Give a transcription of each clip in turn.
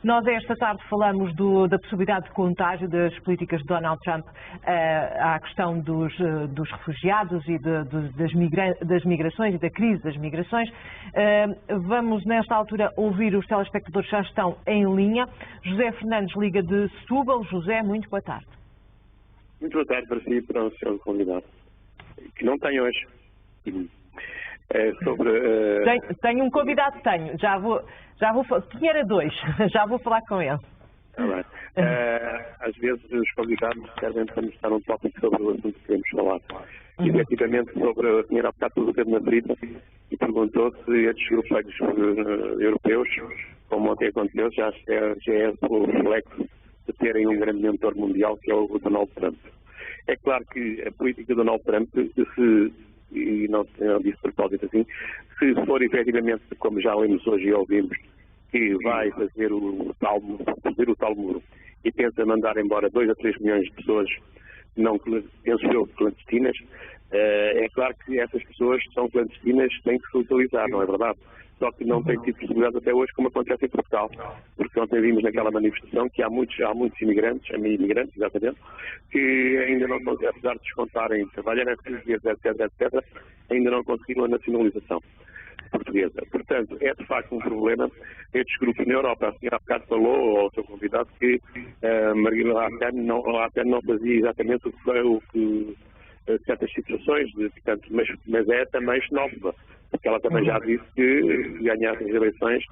Nós esta tarde falamos da possibilidade de contágio das políticas de Donald Trump à questão dos refugiados e das migrações e da crise das migrações. Vamos nesta altura ouvir os telespectadores que já estão em linha. José Fernandes liga de Setúbal. José, muito boa tarde. Muito boa tarde para si e para o senhor convidado, que não tem hoje. Tenho um convidado, tenho. Já vou tinha era 2, já vou falar com ele. Tá bem. Às vezes os convidados servem para mostrar um tópico sobre o assunto que queremos falar. Efetivamente, tinha há bocado o dedo na ferida e perguntou se estes grupos europeus, como ontem aconteceu, já é o reflexo de terem um grande mentor mundial, que é o Donald Trump. É claro que a política do Donald Trump, e não disse de propósito assim, se for efetivamente, como já lemos hoje e ouvimos, que vai fazer o tal muro e pensa mandar embora 2 a 3 milhões de pessoas, não penso eu, clandestinas, é claro que essas pessoas que são clandestinas têm que se utilizar, não é verdade? Só que não tem tido possibilidade até hoje, como acontece em Portugal. Porque ontem vimos naquela manifestação que há muitos imigrantes, exatamente, que ainda não conseguem, apesar de descontarem trabalhar nas refugiados, etc., ainda não conseguiram a nacionalização portuguesa. Portanto, é de facto um problema estes grupos na Europa. A senhora há bocado falou, ou o seu convidado, que Margarida Le Pen não fazia exatamente o que certas situações, portanto, mas é também xenófoba, porque ela também já disse que ganhasse as eleições,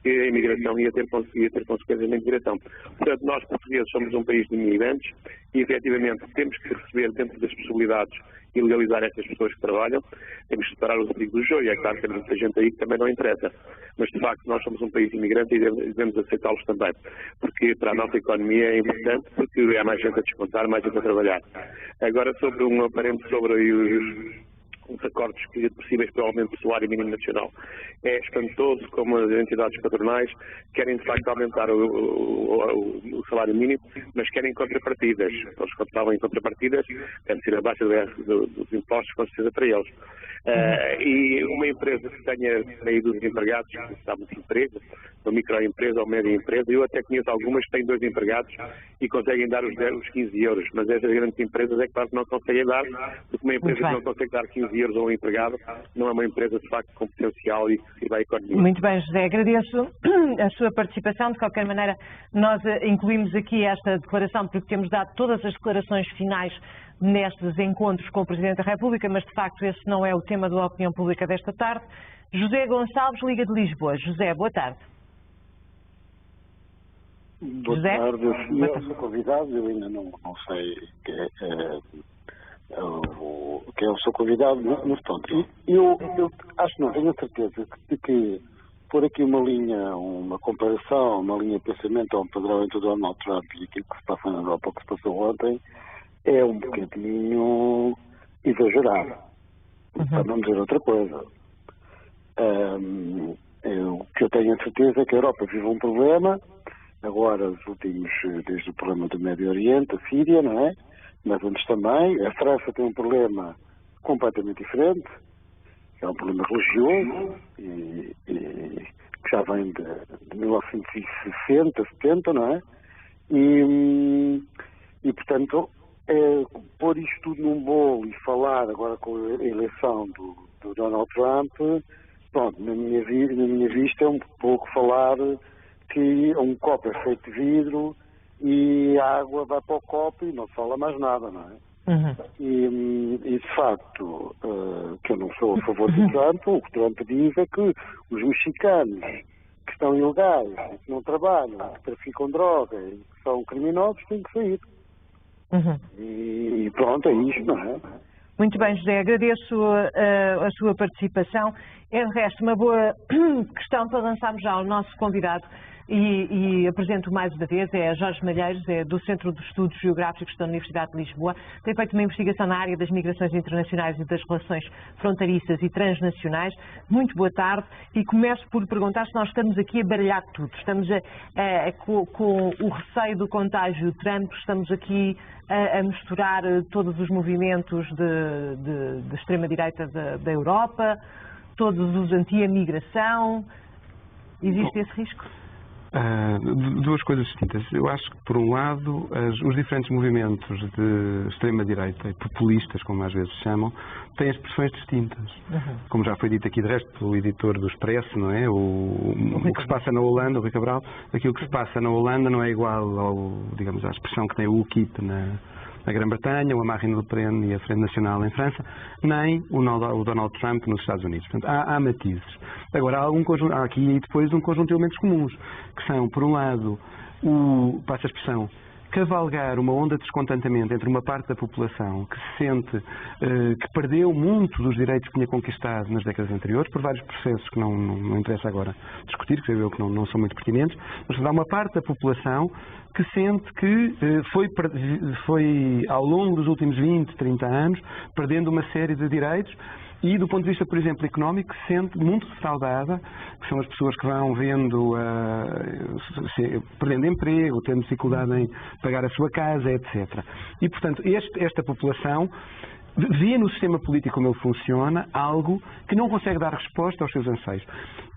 que a imigração ia ter consequências na imigração. Portanto, nós portugueses somos um país de imigrantes e, efetivamente, temos que receber dentro das possibilidades e legalizar essas pessoas que trabalham. Temos que separar os trigos do joio. É claro que tem muita gente aí que também não interessa. Mas, de facto, nós somos um país de imigrantes e devemos aceitá-los também. Porque para a nossa economia é importante, porque há mais gente a descontar, mais gente a trabalhar. Agora, sobre os acordos possíveis para o aumento do salário mínimo nacional. É espantoso como as entidades patronais querem, de facto, aumentar o salário mínimo, mas querem contrapartidas. Eles contavam em contrapartidas, deve ser a baixa dos impostos, com certeza, para eles. E uma empresa que tenha saído dos empregados, que está muito emprego, uma microempresa ou média empresa, eu até conheço algumas que têm 2 empregados e conseguem dar os 15 euros, mas essas grandes empresas é claro que não conseguem dar, porque uma empresa que não consegue dar 15 euros a um empregado não é uma empresa de facto com potencial e que vai à economia. Muito bem, José, agradeço a sua participação. De qualquer maneira, nós incluímos aqui esta declaração porque temos dado todas as declarações finais nestes encontros com o Presidente da República, mas de facto esse não é o tema da opinião pública desta tarde. José Gonçalves, Liga de Lisboa. José, boa tarde. Boa tarde, eu sou convidado, eu ainda não sei quem é o seu convidado, mas pronto. Eu acho que não, tenho a certeza de que pôr aqui uma comparação, uma linha de pensamento ou um padrão entre o Donald Trump e aquilo que se passa na Europa, o que se passou ontem, é um bocadinho exagerado, para não dizer outra coisa. O que eu tenho a certeza é que a Europa vive um problema. Agora, desde o problema do Médio Oriente, a Síria, não é? Mas antes também, a França tem um problema completamente diferente, que é um problema religioso, e que já vem de 1960, 70, não é? E portanto, pôr isto tudo num bolo e falar agora com a eleição do Donald Trump, pronto, na minha vista é um pouco falar que um copo é feito de vidro e a água vai para o copo e não se fala mais nada, não é? E de facto, que eu não sou a favor do Trump, o que Trump diz é que os mexicanos que estão ilegais, que não trabalham, que traficam droga e que são criminosos têm que sair. E pronto, é isto, não é? Muito bem, José, agradeço a sua participação. É, de resto, uma boa questão para lançarmos já ao nosso convidado e apresento mais uma vez, é Jorge Malheiros, é do Centro de Estudos Geográficos da Universidade de Lisboa, tem feito uma investigação na área das migrações internacionais e das relações fronteiriças e transnacionais. Muito boa tarde e começo por perguntar se nós estamos aqui a baralhar tudo, estamos com o receio do contágio Trump, estamos aqui a misturar todos os movimentos de extrema-direita da Europa, todos os anti-imigração. Existe esse risco? Duas coisas distintas. Eu acho que, por um lado, os diferentes movimentos de extrema-direita e populistas, como às vezes chamam, têm expressões distintas. Como já foi dito aqui, de resto, pelo editor do Expresso, não é? O que se passa na Holanda, o Rui Cabral, aquilo que se passa na Holanda não é igual digamos, à expressão que tem o UKIP na Grã-Bretanha, o Marine Le Pen e a Frente Nacional em França, nem o Donald Trump nos Estados Unidos. Portanto, há matizes. Agora, há aqui e depois um conjunto de elementos comuns, que são, por um lado, passa a expressão, cavalgar uma onda de descontentamento entre uma parte da população que se sente que perdeu muito dos direitos que tinha conquistado nas décadas anteriores, por vários processos que não interessa agora discutir, que sei eu que não são muito pertinentes, mas há uma parte da população que sente que foi ao longo dos últimos 20, 30 anos, perdendo uma série de direitos. E, do ponto de vista, por exemplo, económico, se sente muito defraudada, que são as pessoas que vão vendo, perdendo emprego, tendo dificuldade em pagar a sua casa, etc. E, portanto, esta população vê no sistema político como ele funciona algo que não consegue dar resposta aos seus anseios.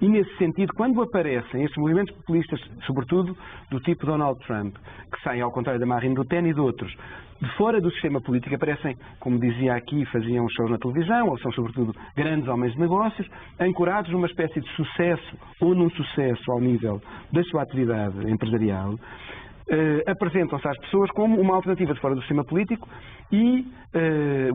E, nesse sentido, quando aparecem estes movimentos populistas, sobretudo do tipo Donald Trump, que saem, ao contrário da Marine Le Pen e de outros, de fora do sistema político, aparecem, como dizia aqui, faziam shows na televisão, ou são, sobretudo, grandes homens de negócios, ancorados numa espécie de sucesso, ou num sucesso ao nível da sua atividade empresarial, apresentam-se às pessoas como uma alternativa de fora do sistema político e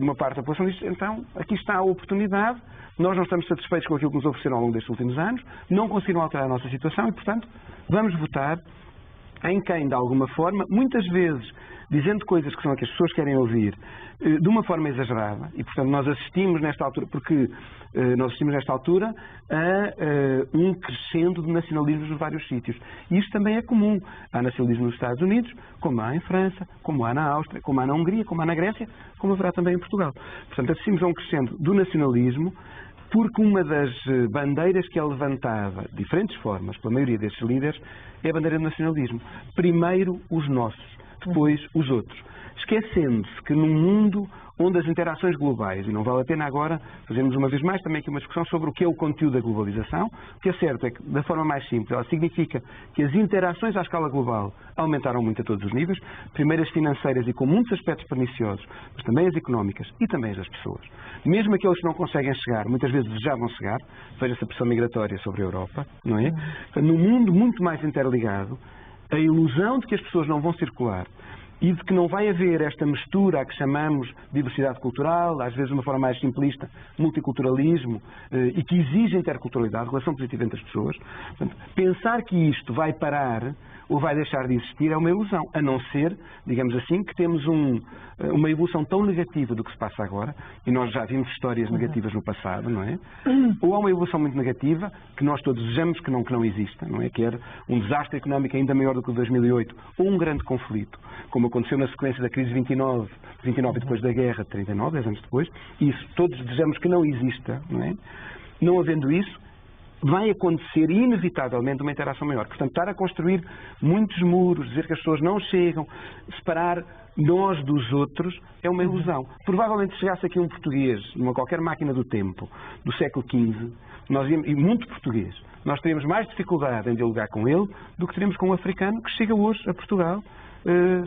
uma parte da população diz, então, aqui está a oportunidade, nós não estamos satisfeitos com aquilo que nos ofereceram ao longo destes últimos anos, não conseguiram alterar a nossa situação e, portanto, vamos votar em quem, de alguma forma, muitas vezes dizendo coisas que são as que as pessoas querem ouvir, de uma forma exagerada, e portanto nós assistimos nesta altura, a um crescendo de nacionalismos nos vários sítios. E isto também é comum. Há nacionalismo nos Estados Unidos, como há em França, como há na Áustria, como há na Hungria, como há na Grécia, como haverá também em Portugal. Portanto, assistimos a um crescendo do nacionalismo, porque uma das bandeiras que é levantada de diferentes formas pela maioria destes líderes é a bandeira do nacionalismo. Primeiro os nossos, depois os outros. Esquecendo-se que num mundo onde as interações globais, e não vale a pena agora fazermos uma vez mais também aqui uma discussão sobre o que é o conteúdo da globalização, o que é certo é que, da forma mais simples, ela significa que as interações à escala global aumentaram muito a todos os níveis, primeiro as financeiras e com muitos aspectos perniciosos, mas também as económicas e também as das pessoas. Mesmo aqueles que não conseguem chegar, muitas vezes desejavam chegar, veja-se a pressão migratória sobre a Europa, não é? Num mundo muito mais interligado, a ilusão de que as pessoas não vão circular e de que não vai haver esta mistura a que chamamos diversidade cultural, às vezes de uma forma mais simplista, multiculturalismo, e que exige interculturalidade, relação positiva entre as pessoas. Portanto, pensar que isto vai parar ou vai deixar de existir é uma ilusão, a não ser, digamos assim, que temos uma evolução tão negativa do que se passa agora, e nós já vimos histórias negativas no passado, não é? Ou há uma evolução muito negativa, que nós todos desejamos que não exista, não é? Quer um desastre económico ainda maior do que o de 2008, ou um grande conflito, como aconteceu na sequência da crise de 29 e depois da guerra de 39, 10 anos depois. Isso todos desejamos que não exista, não é? Não havendo isso, vai acontecer inevitavelmente uma interação maior. Portanto, estar a construir muitos muros, dizer que as pessoas não chegam, separar nós dos outros, é uma ilusão. Provavelmente se chegasse aqui um português, numa qualquer máquina do tempo, do século XV, e muito português, nós teríamos mais dificuldade em dialogar com ele do que teríamos com um africano que chega hoje a Portugal,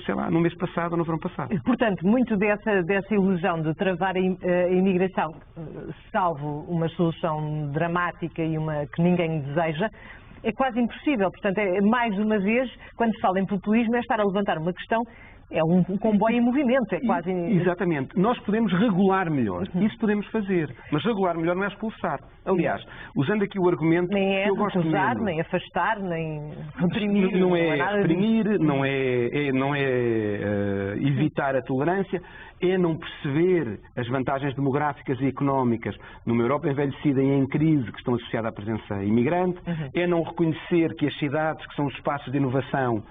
sei lá, no mês passado ou no verão passado. Portanto, muito dessa ilusão de travar a imigração, salvo uma solução dramática e uma que ninguém deseja, é quase impossível. Portanto, mais uma vez, quando se fala em populismo, é estar a levantar uma questão. É um comboio em movimento, é quase... Exatamente. Nós podemos regular melhor. Isso podemos fazer. Mas regular melhor não é expulsar. Aliás, usando aqui o argumento nem é que eu gosto recusar, menos, nem afastar, nem reprimir. Não é reprimir, não é evitar a tolerância, é não perceber as vantagens demográficas e económicas numa Europa envelhecida e em crise que estão associadas à presença imigrante, é não reconhecer que as cidades, que são os espaços de inovação,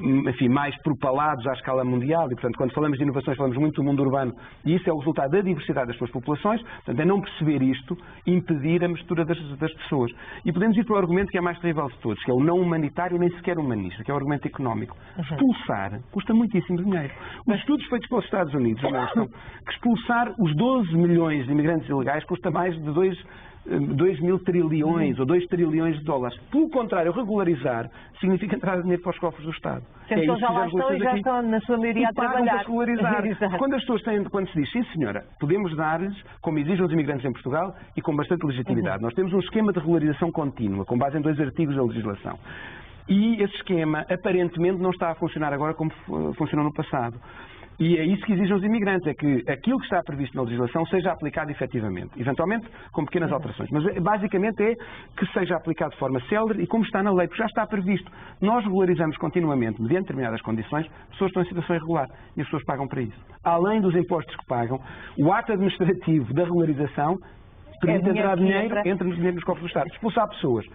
enfim, mais propalados à escala mundial, e portanto quando falamos de inovações falamos muito do mundo urbano, e isso é o resultado da diversidade das suas populações. Portanto, é não perceber isto, impedir a mistura das pessoas. E podemos ir para o argumento que é mais terrível de todos, que é o não humanitário nem sequer humanista, que é o argumento económico. Expulsar custa muitíssimo dinheiro. Os estudos feitos pelos Estados Unidos mostram que expulsar os 12 milhões de imigrantes ilegais custa mais de 2 2 mil trilhões ou 2 trilhões de dólares. Pelo contrário, regularizar significa entrar dinheiro para os cofres do Estado. Então já lá estão e já estão, na sua maioria, a trabalhar. Para regularizar. Quando as pessoas quando se diz, sim senhora, podemos dar-lhes, como exigem os imigrantes em Portugal, e com bastante legitimidade. Nós temos um esquema de regularização contínua, com base em 2 artigos da legislação. E esse esquema, aparentemente, não está a funcionar agora como funcionou no passado. E é isso que exigem os imigrantes, é que aquilo que está previsto na legislação seja aplicado efetivamente, eventualmente com pequenas alterações. Mas basicamente é que seja aplicado de forma célere e como está na lei, porque já está previsto. Nós regularizamos continuamente, mediante determinadas condições, pessoas que estão em situação irregular e as pessoas pagam para isso. Além dos impostos que pagam, o ato administrativo da regularização permite entrar dinheiro, entra dinheiro nos cofres do Estado. Expulsar pessoas,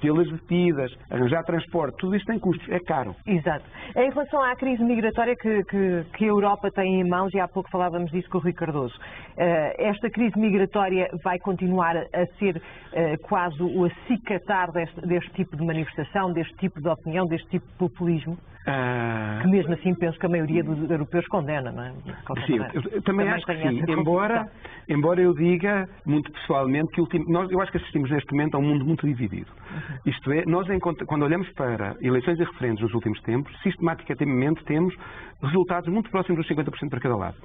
tê-las detidas, arranjar transporte, tudo isso tem custos, é caro. Exato. Em relação à crise migratória que a Europa tem em mãos, e há pouco falávamos disso com o Rui Cardoso, esta crise migratória vai continuar a ser quase o acicatar deste tipo de manifestação, deste tipo de opinião, deste tipo de populismo? Que mesmo assim penso que a maioria dos europeus condena, não é? Sim, eu também acho que sim, embora eu diga, muito pessoalmente, que eu acho que assistimos neste momento a um mundo muito dividido. Isto é, nós quando olhamos para eleições e referendos nos últimos tempos, sistematicamente temos resultados muito próximos dos 50% para cada lado.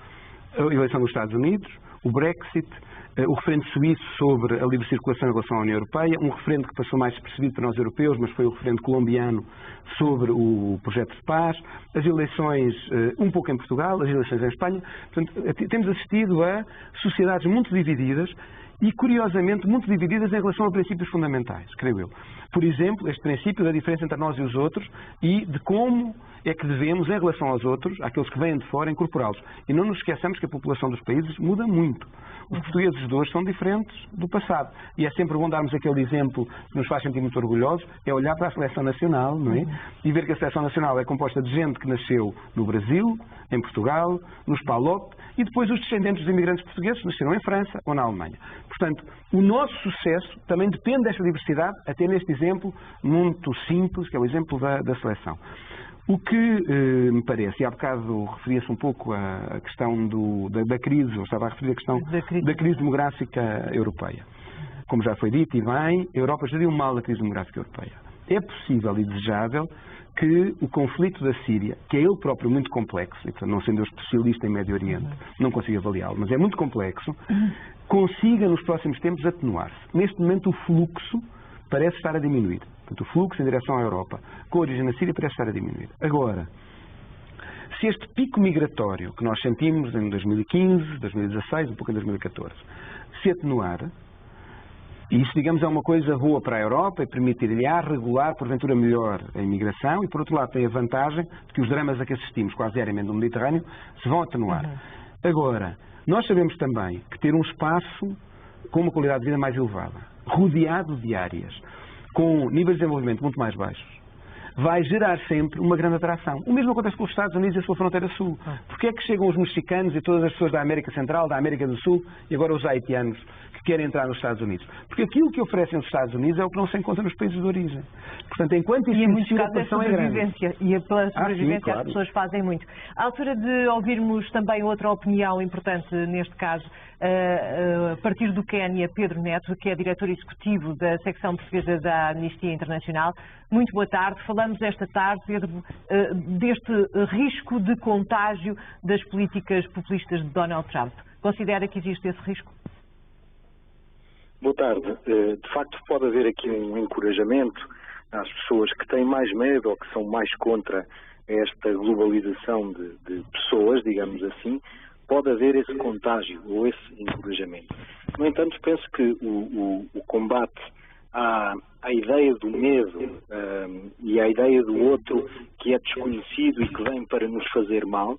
A eleição dos Estados Unidos, o Brexit, o referendo suíço sobre a livre circulação em relação à União Europeia, um referendo que passou mais despercebido para nós europeus, mas foi o referendo colombiano sobre o projeto de paz, as eleições um pouco em Portugal, as eleições em Espanha. Portanto, temos assistido a sociedades muito divididas e, curiosamente, muito divididas em relação a princípios fundamentais, creio eu. Por exemplo, este princípio da diferença entre nós e os outros e de como é que devemos, em relação aos outros, àqueles que vêm de fora, incorporá-los. E não nos esqueçamos que a população dos países muda muito. Os portugueses de hoje são diferentes do passado. E é sempre bom darmos aquele exemplo que nos faz sentir muito orgulhosos, é olhar para a seleção nacional, não é? E ver que a seleção nacional é composta de gente que nasceu no Brasil, em Portugal, nos PALOP, e depois os descendentes dos imigrantes portugueses nasceram em França ou na Alemanha. Portanto, o nosso sucesso também depende desta diversidade, até neste exemplo muito simples, que é o exemplo da seleção. O que me parece, e há bocado referia-se um pouco à questão da crise, eu estava a referir a questão da crise demográfica europeia. Como já foi dito, e bem, a Europa geriu mal a crise demográfica europeia. É possível e desejável que o conflito da Síria, que é ele próprio muito complexo, e portanto, não sendo eu especialista em Médio Oriente, não consigo avaliá-lo, mas é muito complexo, consiga nos próximos tempos atenuar-se. Neste momento o fluxo parece estar a diminuir. Portanto, o fluxo em direção à Europa, com origem na Síria, parece estar a diminuir. Agora, se este pico migratório que nós sentimos em 2015, 2016, um pouco em 2014, se atenuar, e isso, digamos, é uma coisa boa para a Europa e permitir-lhe regular, porventura, melhor a imigração, e, por outro lado, tem a vantagem de que os dramas a que assistimos quase diariamente no Mediterrâneo se vão atenuar. Agora, nós sabemos também que ter um espaço com uma qualidade de vida mais elevada, rodeado de áreas, com níveis de desenvolvimento muito mais baixos, vai gerar sempre uma grande atração. O mesmo acontece com os Estados Unidos e a sua fronteira sul. Porquê é que chegam os mexicanos e todas as pessoas da América Central, da América do Sul e agora os haitianos que querem entrar nos Estados Unidos? Porque aquilo que oferecem os Estados Unidos é o que não se encontra nos países de origem. Portanto, enquanto isso existe, a pressão é grande. E pela sobrevivência claro. As pessoas fazem muito. À altura de ouvirmos também outra opinião importante neste caso, a partir do Quénia, Pedro Neto, que é diretor executivo da secção portuguesa da Amnistia Internacional. Muito boa tarde. Falamos esta tarde, Pedro, deste risco de contágio das políticas populistas de Donald Trump. Considera que existe esse risco? Boa tarde. De facto, pode haver aqui um encorajamento às pessoas que têm mais medo ou que são mais contra esta globalização de pessoas, digamos assim. Pode haver esse contágio ou esse encorajamento. No entanto, penso que o combate à ideia do medo e à ideia do outro que é desconhecido e que vem para nos fazer mal,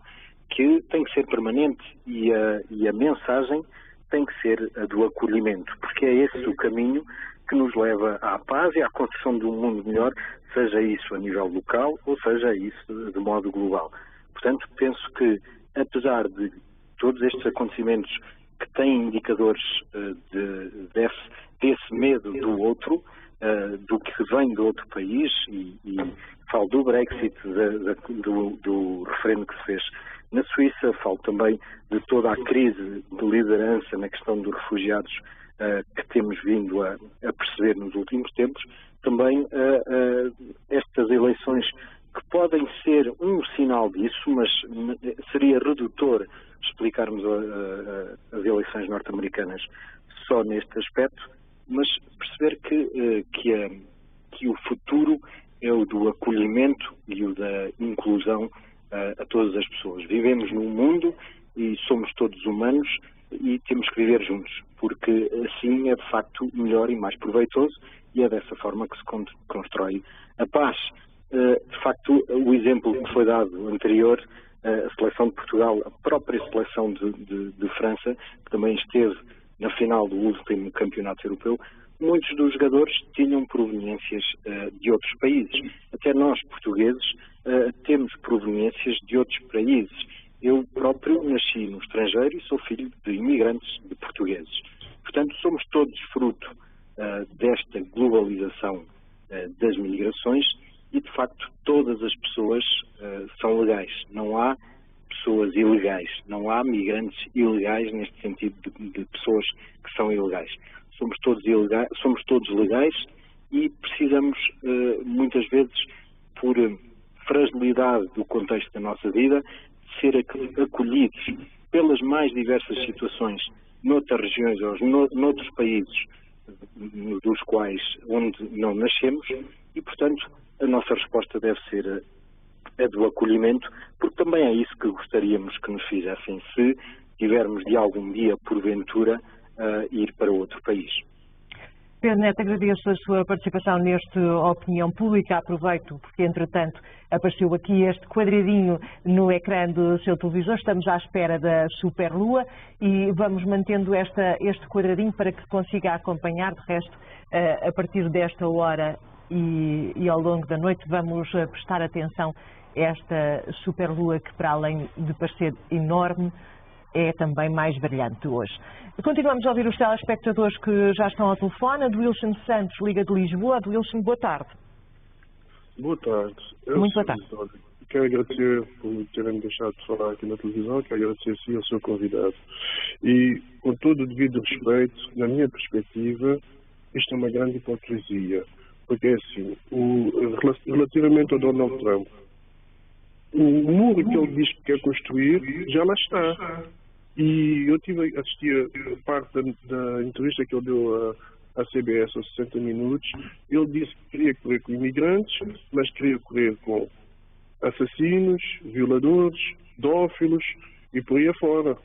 que tem que ser permanente e a mensagem tem que ser a do acolhimento, porque é esse o caminho que nos leva à paz e à construção de um mundo melhor, seja isso a nível local ou seja isso de modo global. Portanto, penso que, apesar de todos estes acontecimentos que têm indicadores desse medo do outro, do que vem do outro país, e falo do Brexit, do referendo que se fez na Suíça, falo também de toda a crise de liderança na questão dos refugiados que temos vindo a perceber nos últimos tempos, também estas eleições que podem ser um sinal disso, mas seria redutor explicarmos as eleições norte-americanas só neste aspecto, mas perceber que o futuro é o do acolhimento e o da inclusão a todas as pessoas. Vivemos num mundo e somos todos humanos e temos que viver juntos, porque assim é de facto melhor e mais proveitoso, e é dessa forma que se constrói a paz. De facto, o exemplo que foi dado anterior, a seleção de Portugal, a própria seleção de França, que também esteve na final do último campeonato europeu, muitos dos jogadores tinham proveniências de outros países. Até nós, portugueses, temos proveniências de outros países. Eu próprio nasci no estrangeiro e sou filho de imigrantes de portugueses. Portanto, somos todos fruto desta globalização das migrações e, de facto, todas as pessoas são legais. Não há pessoas ilegais, não há migrantes ilegais neste sentido de pessoas que são ilegais. Somos todos legais e precisamos, muitas vezes, por fragilidade do contexto da nossa vida, ser acolhidos pelas mais diversas situações noutras regiões ou noutros países onde não nascemos e, portanto, a nossa resposta deve ser a do acolhimento, porque também é isso que gostaríamos que nos fizessem se tivermos de algum dia, porventura, ir para outro país. Pedro Neto, agradeço a sua participação neste Opinião Pública. Aproveito porque, entretanto, apareceu aqui este quadradinho no ecrã do seu televisor. Estamos à espera da Superlua e vamos mantendo este quadradinho para que consiga acompanhar. De resto, a partir desta hora e ao longo da noite, vamos prestar atenção a esta Superlua que, para além de parecer enorme, é também mais brilhante hoje. Continuamos a ouvir os telespectadores que já estão ao telefone. Adilson Santos, Liga de Lisboa. Adilson, boa tarde. Boa tarde. Muito boa tarde. Quero agradecer por terem deixado de falar aqui na televisão, quero agradecer sim ao seu convidado. E, com todo o devido respeito, na minha perspectiva, isto é uma grande hipocrisia. Porque é assim, relativamente ao Donald Trump, o muro que ele diz que quer construir já lá está. E eu assisti a parte da entrevista que ele deu à CBS aos 60 minutos. Ele disse que queria correr com imigrantes, mas queria correr com assassinos, violadores, pedófilos e por aí afora.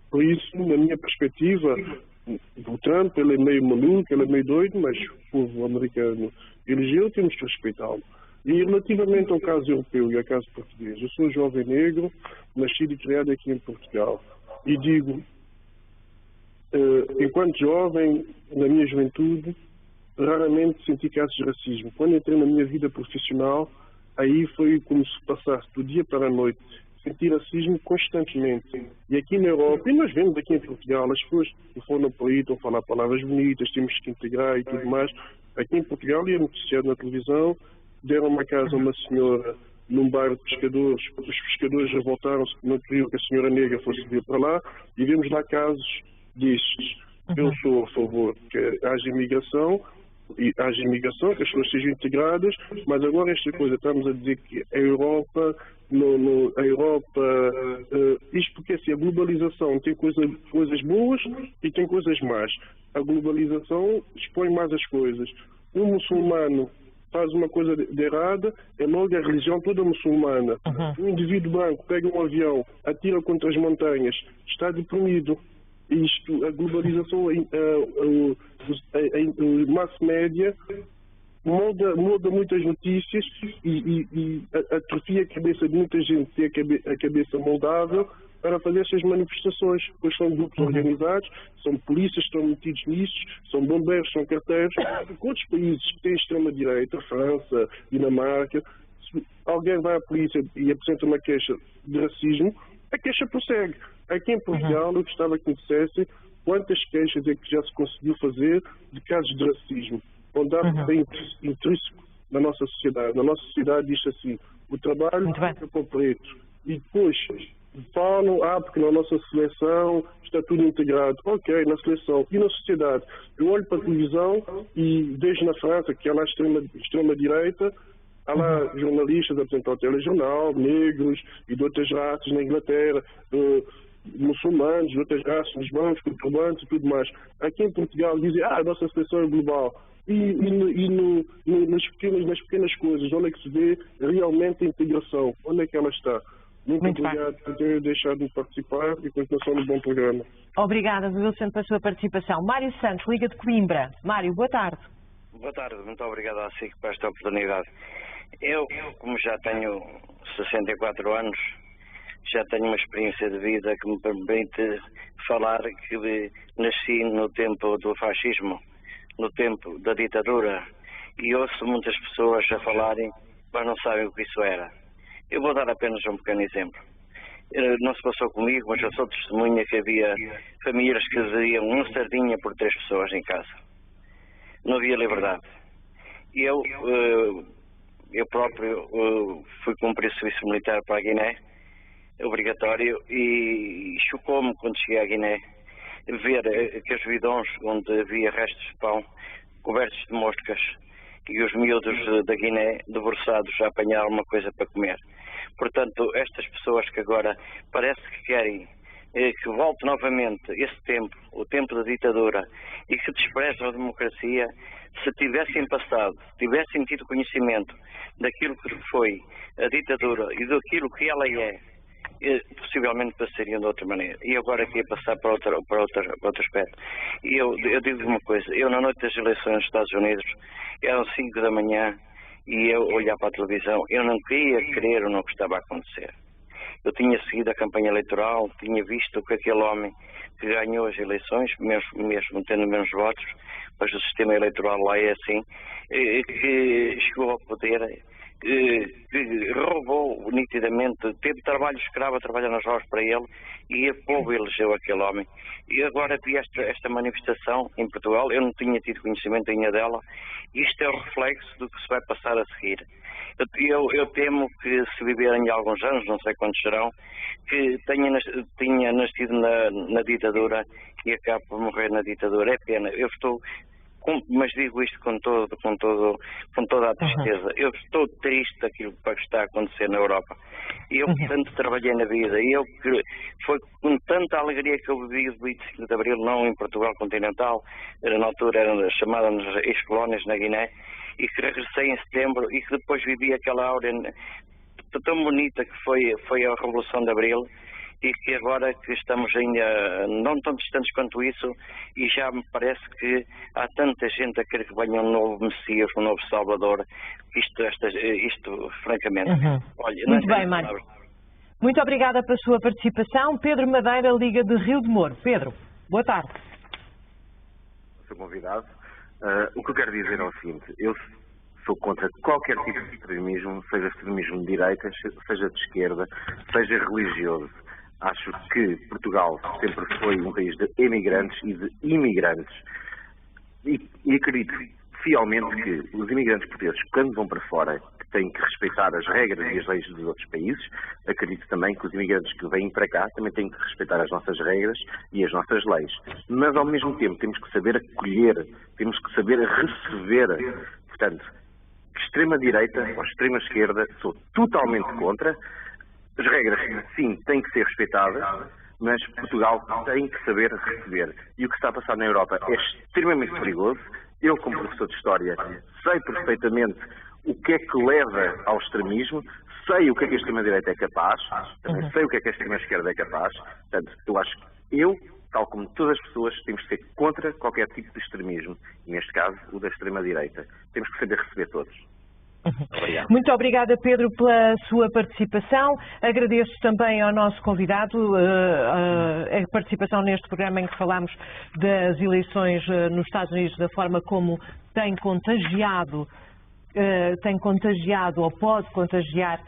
Por isso, na minha perspectiva, o Trump, ele é meio maluco, ele é meio doido, mas o povo americano elegeu, temos que respeitá-lo. E relativamente ao caso europeu e ao caso português, eu sou um jovem negro, nascido e criado aqui em Portugal. E digo, enquanto jovem, na minha juventude, raramente senti casos de racismo. Quando entrei na minha vida profissional, aí foi como se passasse do dia para a noite. Senti racismo constantemente. E aqui na Europa, e nós vemos aqui em Portugal, as pessoas que foram por aí estão a falar palavras bonitas, temos que integrar e tudo mais. Aqui em Portugal, ia noticiado na televisão, deram uma casa a uma senhora num bairro de pescadores, os pescadores revoltaram-se, não queriam que a senhora negra fosse vir para lá, e vemos lá casos destes. Eu sou a favor que haja imigração, que as pessoas sejam integradas, mas agora esta coisa, estamos a dizer que a Europa, isto porque assim, a globalização tem coisas boas e tem coisas más. A globalização expõe mais as coisas. Um muçulmano faz uma coisa de errada, é logo a religião toda muçulmana. Um indivíduo branco pega um avião, atira contra as montanhas, está deprimido. Isto, a globalização, o mass média muda muitas notícias e atrofia a cabeça de muita gente ter a cabeça moldável para fazer estas manifestações, pois são grupos organizados, são polícias que estão metidos nisso, são bombeiros, são carteiros. Outros países que têm extrema-direita, França, Dinamarca, se alguém vai à polícia e apresenta uma queixa de racismo, a queixa prossegue. Aqui em Portugal, eu gostava que me dissessem quantas queixas é que já se conseguiu fazer de casos de racismo, onde há intrínseco na nossa sociedade. Na nossa sociedade diz assim, o trabalho fica para o preto. E depois, falam, porque na nossa seleção está tudo integrado. Ok, na seleção e na sociedade. Eu olho para a televisão e vejo na França que há lá extrema-direita, há lá jornalistas a apresentar o telejornal, negros e de outras raças na Inglaterra, muçulmanos, de outras raças, nos bancos, com turbantes e tudo mais. Aqui em Portugal dizem, a nossa seleção é global. Nas pequenas coisas, onde é que se vê realmente a integração? Onde é que ela está? Muito obrigado por ter deixado de participar e continuação do bom programa. Obrigada, Wilson, pela sua participação. Mário Santos, Liga de Coimbra. Mário, boa tarde. Boa tarde, muito obrigado à SIC por esta oportunidade. Eu, como já tenho 64 anos, já tenho uma experiência de vida que me permite falar que nasci no tempo do fascismo, no tempo da ditadura, e ouço muitas pessoas a falarem, mas não sabem o que isso era. Eu vou dar apenas um pequeno exemplo. Não se passou comigo, mas eu sou testemunha que havia famílias que diziam uma sardinha por 3 pessoas em casa. Não havia liberdade. Eu próprio fui cumprir o serviço militar para a Guiné, obrigatório, e chocou-me quando cheguei à Guiné ver aqueles bidões onde havia restos de pão cobertos de moscas e os miúdos da Guiné debruçados a apanhar alguma coisa para comer. Portanto, estas pessoas que agora parece que querem que volte novamente esse tempo, o tempo da ditadura, e que desprezam a democracia, se tivessem passado, tivessem tido conhecimento daquilo que foi a ditadura e daquilo que ela é, possivelmente passariam de outra maneira. E agora queria passar para outro aspecto. E eu digo uma coisa, eu na noite das eleições nos Estados Unidos, eram 5 da manhã, e eu olhar para a televisão, eu não queria crer no que estava a acontecer. Eu tinha seguido a campanha eleitoral, tinha visto que aquele homem que ganhou as eleições, mesmo tendo menos votos, mas o sistema eleitoral lá é assim, que chegou ao poder, que roubou nitidamente, teve trabalho escravo a trabalhar nas ruas para ele, e o povo elegeu aquele homem. E agora vi esta manifestação em Portugal, eu não tinha tido conhecimento ainda dela, isto é o reflexo do que se vai passar a seguir. Eu temo que, se viverem alguns anos, não sei quantos serão, que tenha nascido na ditadura e acabe por morrer na ditadura. É pena. Eu estou, mas digo isto com toda a tristeza. Eu estou triste daquilo que está a acontecer na Europa. E eu tanto trabalhei na vida, e foi com tanta alegria que eu vivi o 25 de Abril, não em Portugal continental, na altura eram chamadas ex-colónias na Guiné, e que regressei em setembro e que depois vivi aquela áurea tão bonita que foi a Revolução de Abril, e que agora que estamos ainda não tão distantes quanto isso, e já me parece que há tanta gente a querer que venha um novo Messias, um novo Salvador, isto francamente... Olha, muito bem, Mário. Muito obrigada pela sua participação. Pedro Madeira, Liga de Rio de Moro. Pedro, boa tarde. Sou convidado. O que eu quero dizer é o seguinte, eu sou contra qualquer tipo de extremismo, seja extremismo de direita, seja de esquerda, seja religioso. Acho que Portugal sempre foi um país de emigrantes e de imigrantes. E acredito fielmente que os imigrantes portugueses, quando vão para fora, que têm que respeitar as regras e as leis dos outros países, acredito também que os imigrantes que vêm para cá também têm que respeitar as nossas regras e as nossas leis. Mas, ao mesmo tempo, temos que saber acolher, temos que saber receber. Portanto, extrema-direita ou extrema-esquerda, sou totalmente contra. As regras, sim, têm que ser respeitadas, mas Portugal tem que saber receber. E o que está a passar na Europa é extremamente perigoso. Eu, como professor de História, sei perfeitamente o que é que leva ao extremismo, sei o que é que a extrema-direita é capaz, também sei o que é que a extrema-esquerda é capaz. Portanto, eu acho que tal como todas as pessoas, temos que ser contra qualquer tipo de extremismo. E, neste caso, o da extrema-direita. Temos que saber receber todos. Obrigado. Muito obrigada, Pedro, pela sua participação. Agradeço também ao nosso convidado a participação neste programa em que falamos das eleições nos Estados Unidos, da forma como tem contagiado ou pode contagiar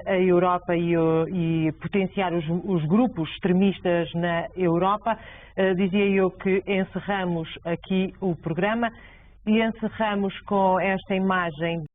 a Europa e potenciar os grupos extremistas na Europa. Dizia eu que encerramos aqui o programa e encerramos com esta imagem